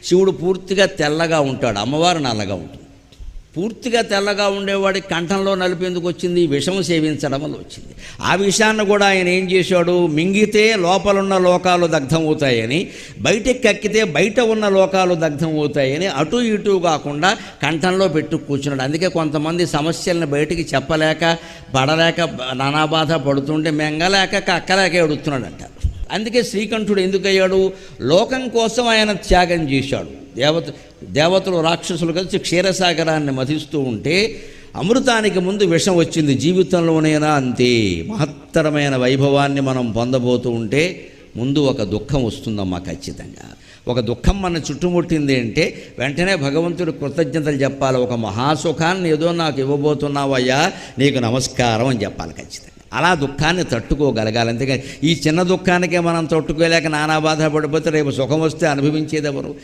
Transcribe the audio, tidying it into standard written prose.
శివుడు పూర్తిగా తెల్లగా ఉంటాడు, అమ్మవారు నల్లగా ఉంటుంది. పూర్తిగా తెల్లగా ఉండేవాడికి కంఠంలో నలుపు ఎందుకు వచ్చింది? విషం సేవించడం వల్ల వచ్చింది. ఆ విషయాన్ని కూడా ఆయన ఏం చేశాడు? మింగితే లోపలున్న లోకాలు దగ్ధమవుతాయని, బయటకి కక్కితే బయట ఉన్న లోకాలు దగ్ధమవుతాయని అటు ఇటు కాకుండా కంఠంలో పెట్టు కూర్చున్నాడు. అందుకే కొంతమంది సమస్యలను బయటికి చెప్పలేక పడలేక నానా బాధ పడుతుంటే మెంగలేక కక్కలేక ఎడుతున్నాడంట. అందుకే శ్రీకంఠుడు ఎందుకయ్యాడు? లోకం కోసం ఆయన త్యాగం చేశాడు. దేవతలు రాక్షసులు కలిసి క్షీరసాగరాన్ని మధిస్తూ ఉంటే అమృతానికి ముందు విషం వచ్చింది. జీవితంలోనైనా అంతే. మహత్తరమైన వైభవాన్ని మనం పొందబోతూ ఉంటే ముందు ఒక దుఃఖం వస్తుందమ్మా ఖచ్చితంగా. ఒక దుఃఖం మన చుట్టుముట్టింది అంటే వెంటనే భగవంతుడు కృతజ్ఞతలు చెప్పాలి. ఒక మహాసుఖాన్ని ఏదో నాకు ఇవ్వబోతున్నావయ్యా, నీకు నమస్కారం అని చెప్పాలి ఖచ్చితంగా. అలా దుఃఖాన్ని తట్టుకోగలగాలి. అంతేకాని ఈ చిన్న దుఃఖానికే మనం తట్టుకోలేక నానా బాధ పడిపోతే రేపు సుఖం వస్తే అనుభవించేది ఎవరు?